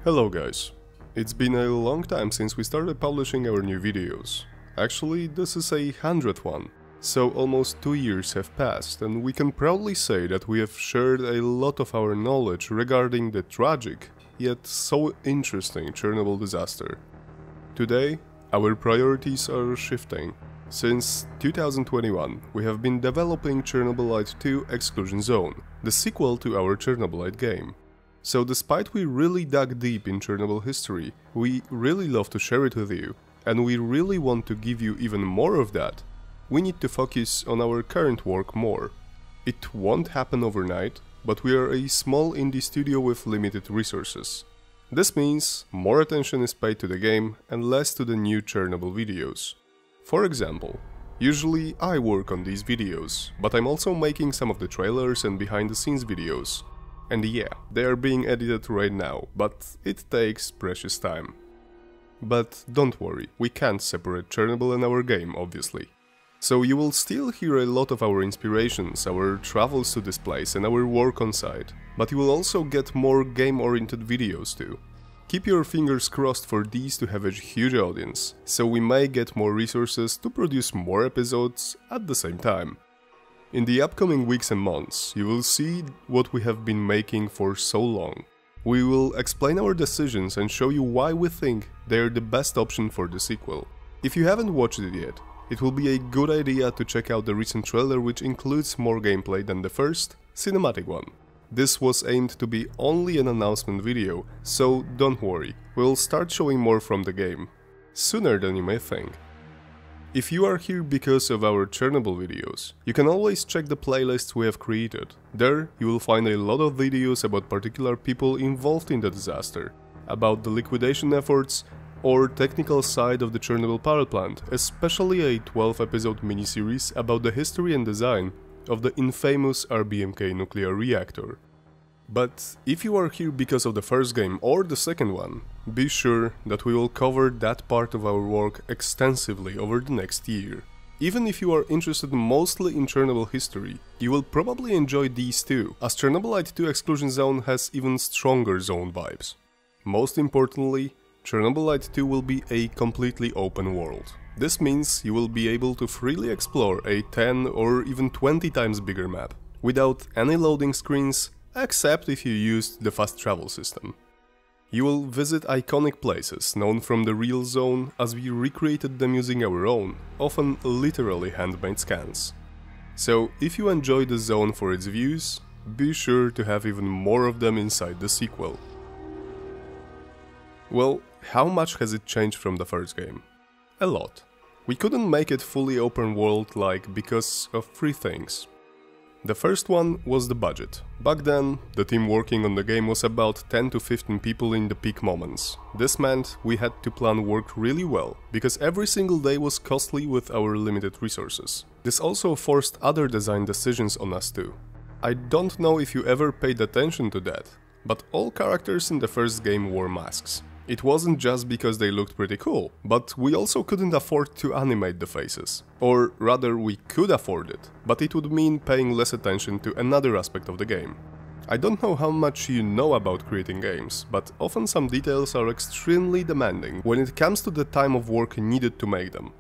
Hello guys, it's been a long time since we started publishing our new videos. Actually, this is a 100th one, so almost 2 years have passed and we can proudly say that we have shared a lot of our knowledge regarding the tragic, yet so interesting Chernobyl disaster. Today, our priorities are shifting. Since 2021, we have been developing Chernobylite 2 Exclusion Zone, the sequel to our Chernobylite game. So despite we really dug deep in Chernobyl history, we really love to share it with you, and we really want to give you even more of that, we need to focus on our current work more. It won't happen overnight, but we are a small indie studio with limited resources. This means more attention is paid to the game and less to the new Chernobyl videos. For example, usually I work on these videos, but I'm also making some of the trailers and behind the scenes videos. And yeah, they are being edited right now, but it takes precious time. But don't worry, we can't separate Chernobyl and our game, obviously. So you will still hear a lot of our inspirations, our travels to this place and our work on site, but you will also get more game-oriented videos too. Keep your fingers crossed for these to have a huge audience, so we may get more resources to produce more episodes at the same time. In the upcoming weeks and months, you will see what we have been making for so long. We will explain our decisions and show you why we think they are the best option for the sequel. If you haven't watched it yet, it will be a good idea to check out the recent trailer, which includes more gameplay than the first, cinematic one. This was aimed to be only an announcement video, so don't worry, we'll start showing more from the game, sooner than you may think. If you are here because of our Chernobyl videos, you can always check the playlists we have created. There you will find a lot of videos about particular people involved in the disaster, about the liquidation efforts, or technical side of the Chernobyl power plant, especially a 12-episode miniseries about the history and design of the infamous RBMK nuclear reactor. But if you are here because of the first game or the second one, be sure that we will cover that part of our work extensively over the next year. Even if you are interested mostly in Chernobyl history, you will probably enjoy these too, as Chernobylite 2 Exclusion Zone has even stronger zone vibes. Most importantly, Chernobylite 2 will be a completely open world. This means you will be able to freely explore a 10 or even 20 times bigger map, without any loading screens, except if you used the fast travel system. You will visit iconic places known from the real zone, as we recreated them using our own, often literally handmade scans. So if you enjoy the zone for its views, be sure to have even more of them inside the sequel. Well, how much has it changed from the first game? A lot. We couldn't make it fully open world because of 3 things. The first one was the budget. Back then, the team working on the game was about 10 to 15 people in the peak moments. This meant we had to plan work really well, because every single day was costly with our limited resources. This also forced other design decisions on us too. I don't know if you ever paid attention to that, but all characters in the first game wore masks. It wasn't just because they looked pretty cool, but we also couldn't afford to animate the faces. Or rather, we could afford it, but it would mean paying less attention to another aspect of the game. I don't know how much you know about creating games, but often some details are extremely demanding when it comes to the time of work needed to make them.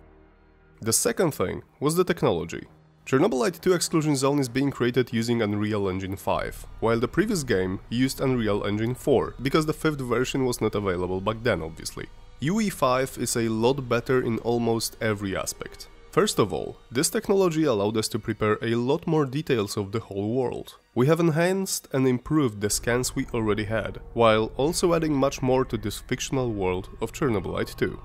The second thing was the technology. Chernobylite 2 Exclusion Zone is being created using Unreal Engine 5, while the previous game used Unreal Engine 4, because the 5th version was not available back then, obviously. UE5 is a lot better in almost every aspect. First of all, this technology allowed us to prepare a lot more details of the whole world. We have enhanced and improved the scans we already had, while also adding much more to this fictional world of Chernobylite 2.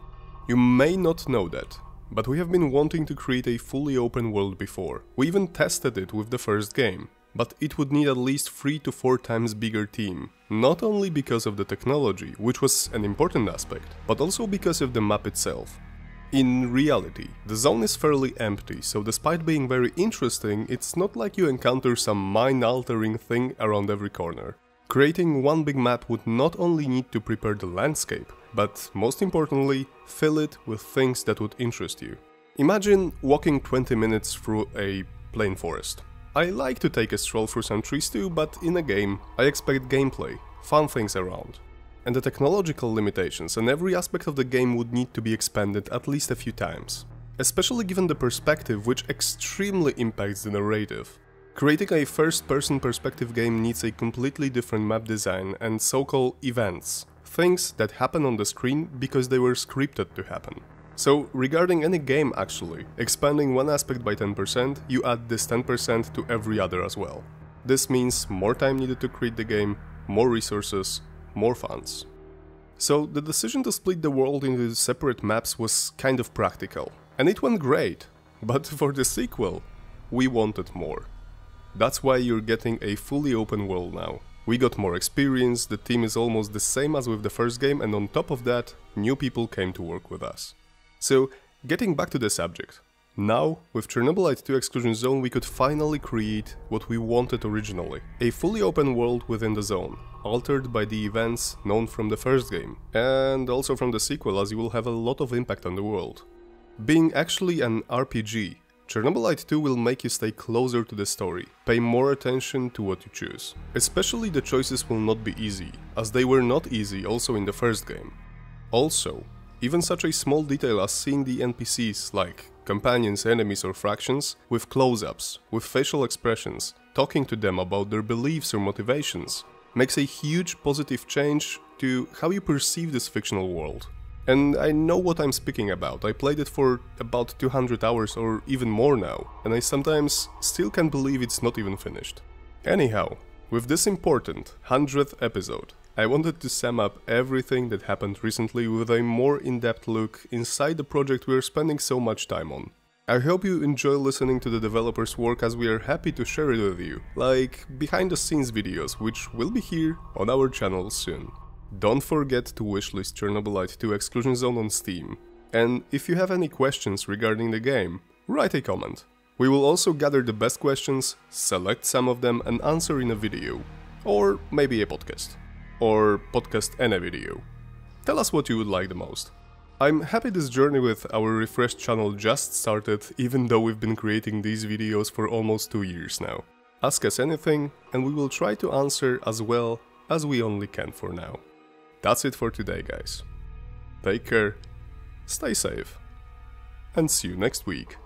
You may not know that, but we have been wanting to create a fully open world before. We even tested it with the first game, but it would need at least 3 to 4 times bigger team, not only because of the technology, which was an important aspect, but also because of the map itself. In reality, the zone is fairly empty, so despite being very interesting, it's not like you encounter some mind-altering thing around every corner. Creating one big map would not only need to prepare the landscape, but most importantly, fill it with things that would interest you. Imagine walking 20 minutes through a plain forest. I like to take a stroll through some trees too, but in a game, I expect gameplay, fun things around. and the technological limitations, and every aspect of the game would need to be expanded at least a few times. Especially given the perspective, which extremely impacts the narrative. Creating a first-person perspective game needs a completely different map design and so-called events, things that happen on the screen because they were scripted to happen. So, regarding any game actually, expanding one aspect by 10%, you add this 10% to every other as well. This means more time needed to create the game, more resources, more funds. So the decision to split the world into separate maps was kind of practical. And it went great, but for the sequel, we wanted more. That's why you're getting a fully open world now. We got more experience, the team is almost the same as with the first game, and on top of that, new people came to work with us. So, getting back to the subject. Now, with Chernobylite 2 Exclusion Zone, we could finally create what we wanted originally. A fully open world within the zone, altered by the events known from the first game, and also from the sequel, as you will have a lot of impact on the world. Being actually an RPG, Chernobylite 2 will make you stay closer to the story, pay more attention to what you choose. Especially the choices will not be easy, as they were not easy also in the first game. Also, even such a small detail as seeing the NPCs, like companions, enemies or fractions, with close-ups, with facial expressions, talking to them about their beliefs or motivations, makes a huge positive change to how you perceive this fictional world. And I know what I'm speaking about. I played it for about 200 hours or even more now, and I sometimes still can't believe it's not even finished. Anyhow, with this important 100th episode, I wanted to sum up everything that happened recently with a more in-depth look inside the project we're spending so much time on. I hope you enjoy listening to the developers' work, as we are happy to share it with you, like behind the scenes videos, which will be here on our channel soon. Don't forget to wishlist Chernobylite 2 Exclusion Zone on Steam. And if you have any questions regarding the game, write a comment. We will also gather the best questions, select some of them and answer in a video. Or maybe a podcast. Or podcast and a video. Tell us what you would like the most. I'm happy this journey with our refreshed channel just started, even though we've been creating these videos for almost 2 years now. Ask us anything and we will try to answer as well as we only can for now. That's it for today, guys. Take care, stay safe, and see you next week.